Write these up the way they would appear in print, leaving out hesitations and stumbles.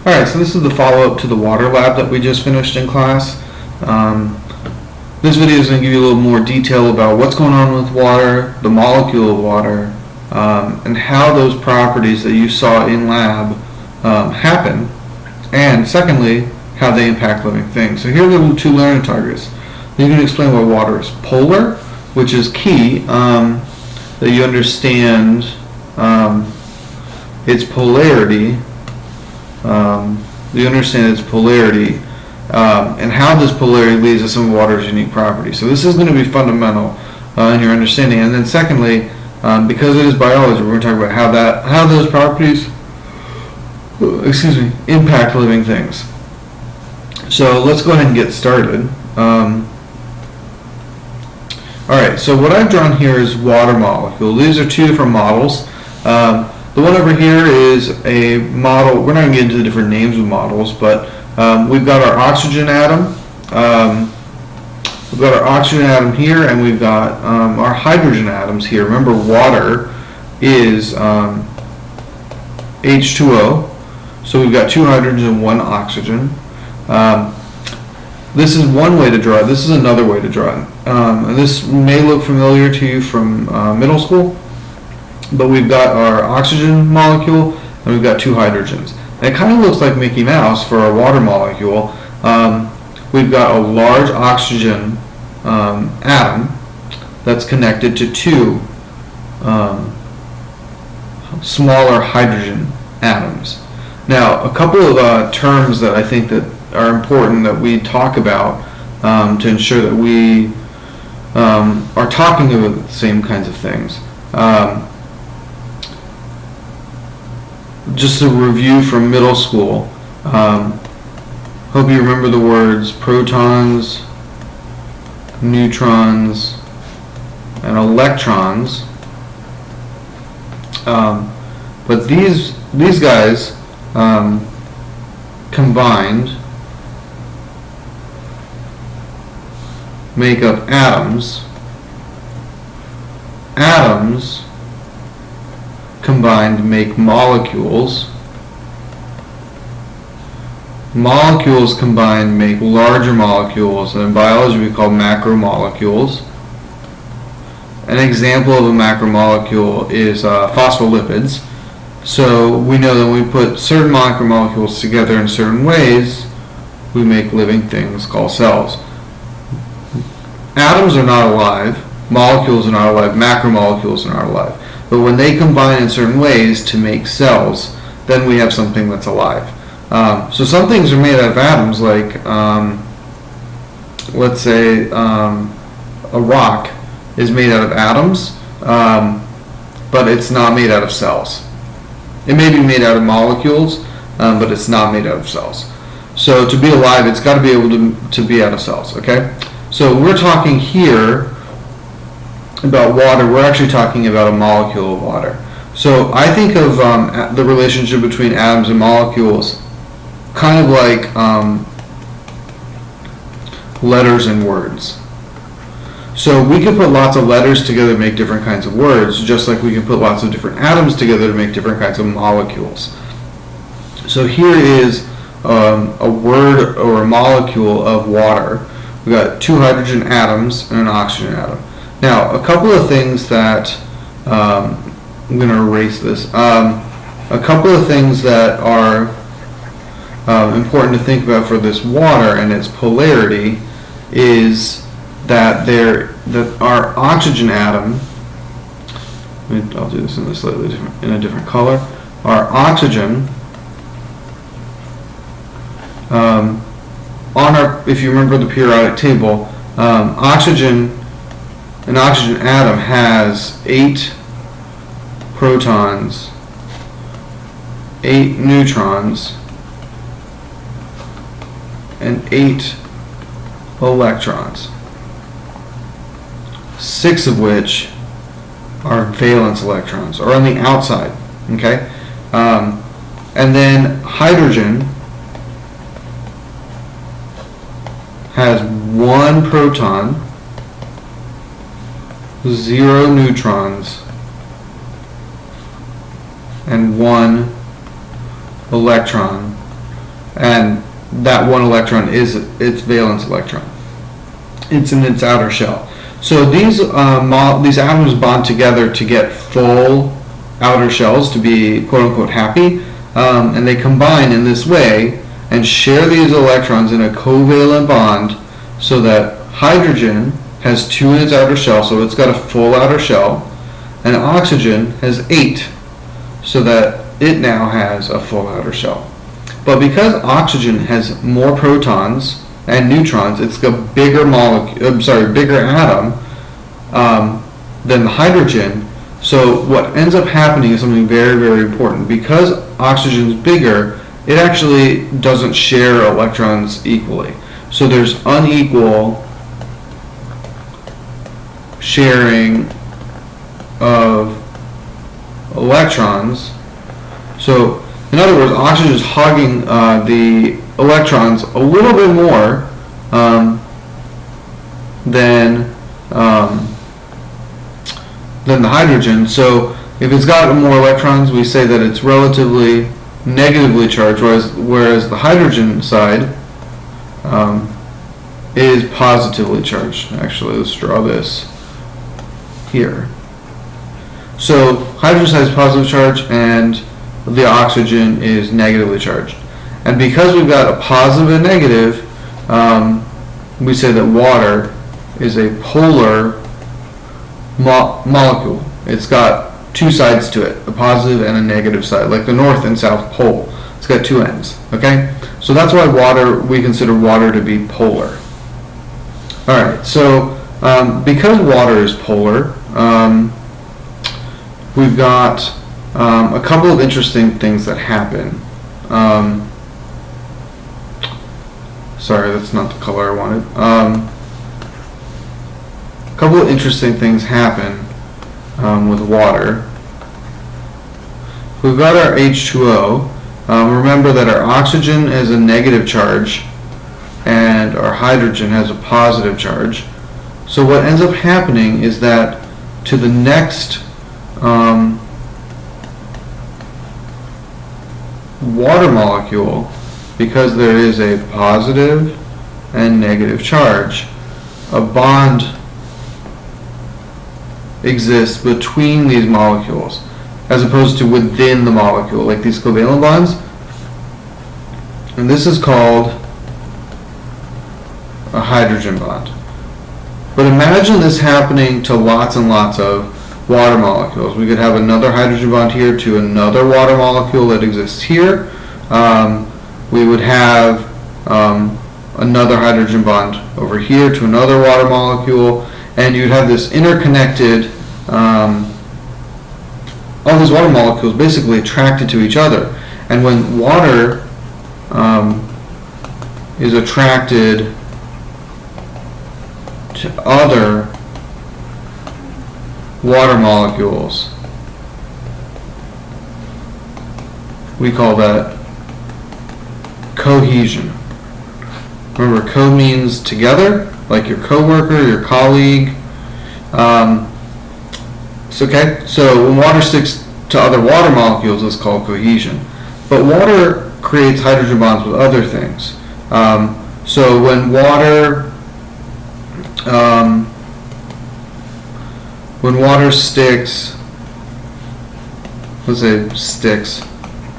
Alright, so this is the follow-up to the water lab that we just finished in class. This video is going to give you a little more detail about what's going on with water, the molecule of water, and how those properties that you saw in lab happen, and secondly, how they impact living things. So here are the two learning targets. You can explain why water is polar, which is key, that you understand its polarity. You understand its polarity and how this polarity leads to some of water's unique properties. So this is going to be fundamental in your understanding. And then secondly, because it is biology, we're going to talk about how those properties impact living things. So let's go ahead and get started. Alright, so what I've drawn here is water molecule. These are two different models. The one over here is a model. We're not going to get into the different names of models, but we've got our oxygen atom. We've got our oxygen atom here, and we've got our hydrogen atoms here. Remember, water is H2O, so we've got two hydrogens and one oxygen. This is one way to draw it. This is another way to draw it. And this may look familiar to you from middle school. But we've got our oxygen molecule and we've got two hydrogens. And it kind of looks like Mickey Mouse for our water molecule. We've got a large oxygen atom that's connected to two smaller hydrogen atoms. Now, a couple of terms that I think that are important that we talk about to ensure that we are talking about the same kinds of things. Just a review from middle school. Hope you remember the words protons, neutrons, and electrons. But these guys combined make up atoms. Atoms combined make molecules. Molecules combined make larger molecules, and in biology we call macromolecules. An example of a macromolecule is phospholipids. So we know that when we put certain macromolecules together in certain ways, we make living things called cells. Atoms are not alive, molecules are not alive, macromolecules are not alive. But when they combine in certain ways to make cells, then we have something that's alive. So some things are made out of atoms, like let's say a rock is made out of atoms, but it's not made out of cells. It may be made out of molecules, but it's not made out of cells. So to be alive, it's got to be able to be out of cells. Okay. So we're talking here about water. We're actually talking about a molecule of water. So I think of the relationship between atoms and molecules kind of like letters and words. So we can put lots of letters together to make different kinds of words, just like we can put lots of different atoms together to make different kinds of molecules. So here is a word or a molecule of water. We've got two hydrogen atoms and an oxygen atom. Now, a couple of things that, I'm going to erase this, a couple of things that are important to think about for this water and its polarity is that our oxygen atom, I'll do this in a different color, our oxygen, if you remember the periodic table, an oxygen atom has 8 protons, 8 neutrons, and 8 electrons, 6 of which are valence electrons, or on the outside. Okay, and then hydrogen has 1 proton, 0 neutrons, and 1 electron, and that one electron is its valence electron. It's in its outer shell. So these atoms bond together to get full outer shells, to be quote-unquote happy, and they combine in this way and share these electrons in a covalent bond, so that hydrogen has 2 in its outer shell, so it's got a full outer shell, and oxygen has 8, so that it now has a full outer shell. But because oxygen has more protons and neutrons, it's a bigger bigger atom than the hydrogen. So what ends up happening is something very, very important. Because oxygen is bigger, it actually doesn't share electrons equally. So there's unequal sharing of electrons. So in other words, oxygen is hogging the electrons a little bit more than the hydrogen. So if it's got more electrons, we say that it's relatively negatively charged, whereas the hydrogen side is positively charged. Actually, let's draw this here. So hydrogen side is positive charge, and the oxygen is negatively charged. And because we've got a positive and negative, we say that water is a polar molecule. It's got 2 sides to it, a positive and a negative side, like the North and South Pole. It's got 2 ends, okay? So that's why we consider water to be polar. Alright, so because water is polar, we've got a couple of interesting things that happen. Sorry, that's not the color I wanted. A couple of interesting things happen with water. We've got our H2O. Remember that our oxygen has a negative charge and our hydrogen has a positive charge. So what ends up happening is that to the next water molecule, because there is a positive and negative charge, a bond exists between these molecules as opposed to within the molecule, like these covalent bonds. And this is called a hydrogen bond. But imagine this happening to lots and lots of water molecules. We could have another hydrogen bond here to another water molecule that exists here. We would have another hydrogen bond over here to another water molecule, and you'd have this interconnected, all these water molecules basically attracted to each other. And when water is attracted to other water molecules, we call that cohesion. Remember, co means together, like your coworker, your colleague. So when water sticks to other water molecules, it's called cohesion. But water creates hydrogen bonds with other things. So when water sticks, let's say sticks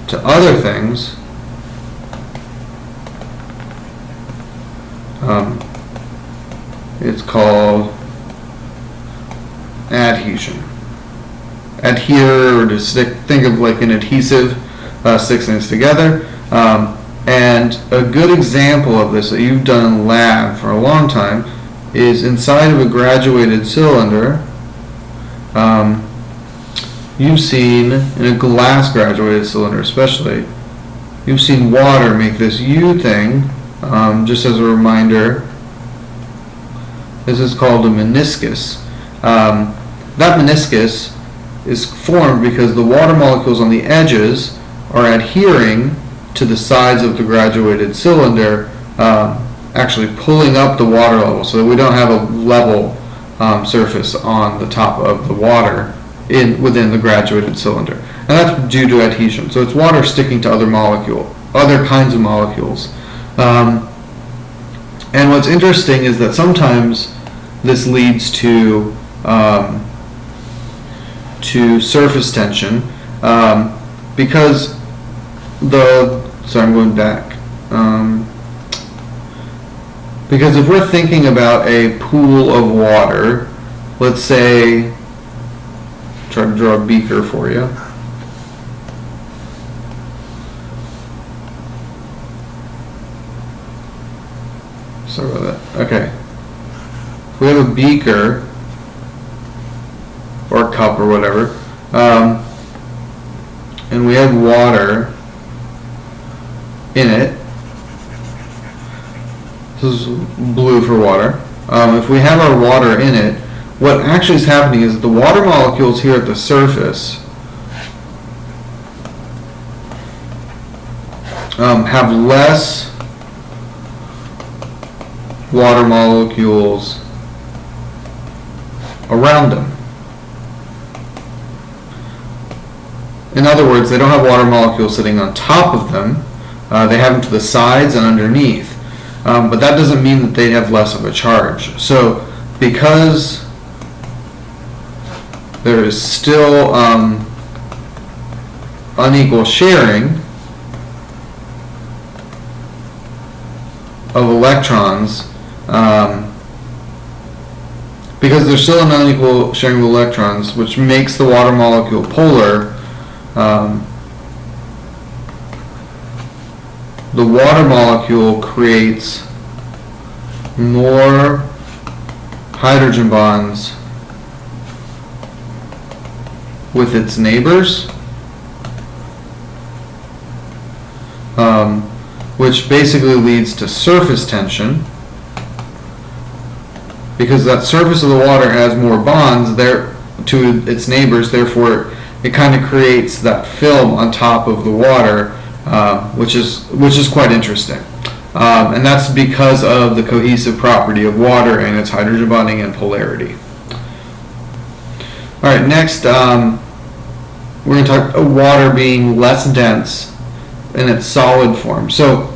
to other things, it's called adhesion. Adhere, or to stick, think of like an adhesive, sticks things together. And a good example of this that you've done in lab for a long time is inside of a graduated cylinder. You've seen, in a glass graduated cylinder especially, you've seen water make this U thing. Just as a reminder, this is called a meniscus. That meniscus is formed because the water molecules on the edges are adhering to the sides of the graduated cylinder, actually pulling up the water level so that we don't have a level surface on the top of the water within the graduated cylinder. And that's due to adhesion. So it's water sticking to other molecules. other kinds of molecules. And what's interesting is that sometimes this leads to surface tension, because sorry, I'm going back. Because if we're thinking about a pool of water, let's say, try to draw a beaker for you. Sorry about that. Okay. We have a beaker or a cup or whatever, and we have water in it. This is blue for water. If we have our water in it, what actually is happening is that the water molecules here at the surface have less water molecules around them. In other words, they don't have water molecules sitting on top of them. They have them to the sides and underneath. But that doesn't mean that they have less of a charge. So because there is still unequal sharing of electrons, because there's still an unequal sharing of electrons, which makes the water molecule polar, the water molecule creates more hydrogen bonds with its neighbors, which basically leads to surface tension, because that surface of the water has more bonds there to its neighbors. Therefore, it kind of creates that film on top of the water, which is quite interesting, and that's because of the cohesive property of water and its hydrogen bonding and polarity. All right, next we're going to talk about water being less dense in its solid form. So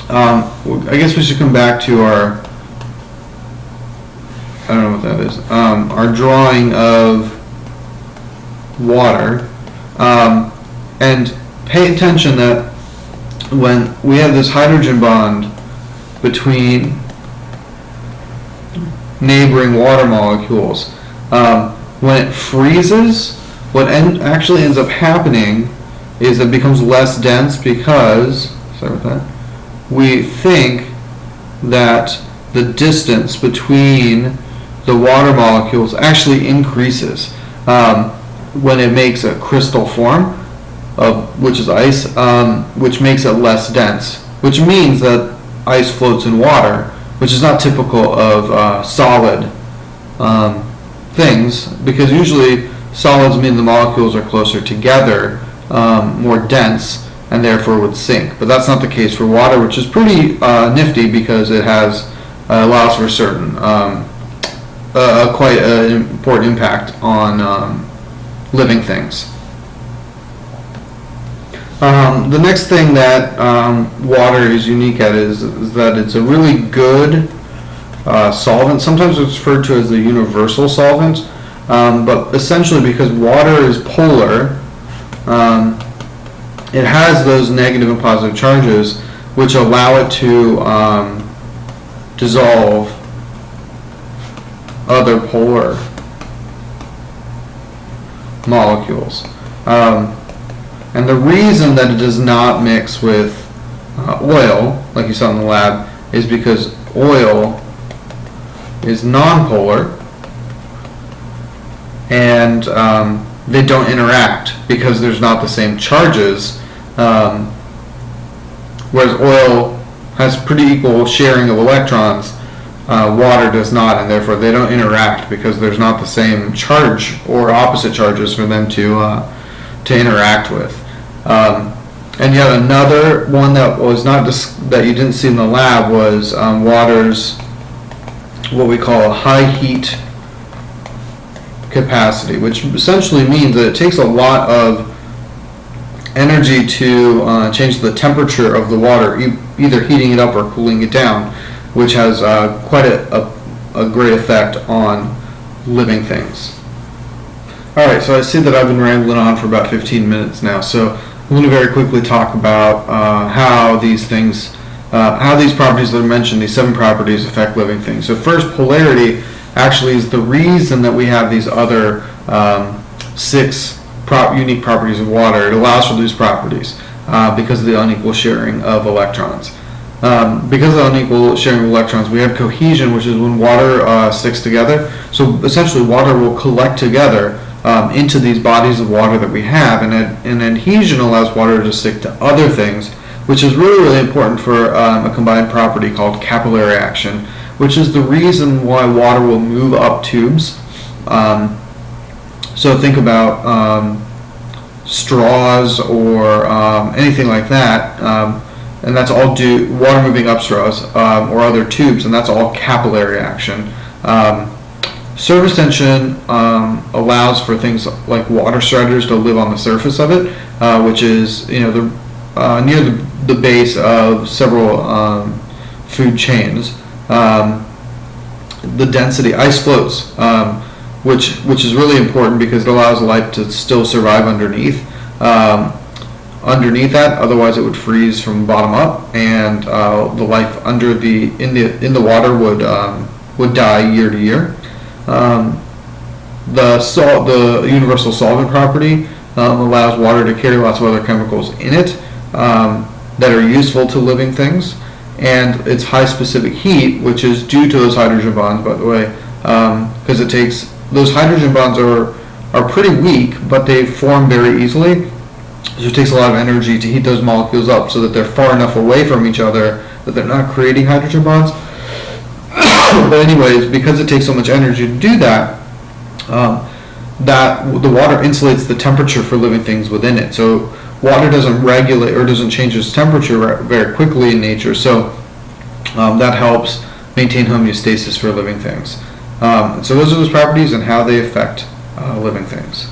I guess we should come back to our, I don't know what that is, our drawing of water, and pay attention that when we have this hydrogen bond between neighboring water molecules, when it freezes, what actually ends up happening is it becomes less dense because, sorry about that, we think that the distance between the water molecules actually increases when it makes a crystal form, which is ice, which makes it less dense, which means that ice floats in water, which is not typical of solid things, because usually solids mean the molecules are closer together, more dense, and therefore would sink. But that's not the case for water, which is pretty nifty, because it has allows for certain quite an important impact on living things. The next thing that water is unique at is that it's a really good solvent. Sometimes it's referred to as the universal solvent, but essentially because water is polar, it has those negative and positive charges which allow it to dissolve other polar molecules. And the reason that it does not mix with oil, like you saw in the lab, is because oil is nonpolar, and they don't interact because there's not the same charges, whereas oil has pretty equal sharing of electrons. Water does not, and therefore they don't interact because there's not the same charge or opposite charges for them to interact with. And yet another one that was not that you didn't see in the lab was water's what we call a high heat capacity, which essentially means that it takes a lot of energy to change the temperature of the water, either heating it up or cooling it down, which has quite a great effect on living things. All right, so I see that I've been rambling on for about 15 minutes now, so I'm going to very quickly talk about how these things, how these properties that I mentioned, these 7 properties, affect living things. So first, polarity actually is the reason that we have these other 6 unique properties of water. It allows for these properties because of the unequal sharing of electrons. Because of the unequal sharing of electrons, we have cohesion, which is when water sticks together. So essentially, water will collect together into these bodies of water that we have, and adhesion allows water to stick to other things, which is really, really important for a combined property called capillary action, which is the reason why water will move up tubes. So think about straws or anything like that, and that's all due water moving up straws or other tubes, and that's all capillary action. Surface tension allows for things like water striders to live on the surface of it, which is near the base of several food chains. The density, ice floats, which is really important because it allows life to still survive underneath. Underneath that, otherwise it would freeze from the bottom up, and the life under in the water would die year to year. The universal solvent property allows water to carry lots of other chemicals in it that are useful to living things, and its high specific heat, which is due to those hydrogen bonds, by the way, because it takes those hydrogen bonds are pretty weak, but they form very easily. So it takes a lot of energy to heat those molecules up so that they're far enough away from each other that they're not creating hydrogen bonds. But anyways, because it takes so much energy to do that, that the water insulates the temperature for living things within it. So water doesn't regulate or doesn't change its temperature very quickly in nature. So that helps maintain homeostasis for living things. So those are those properties and how they affect living things.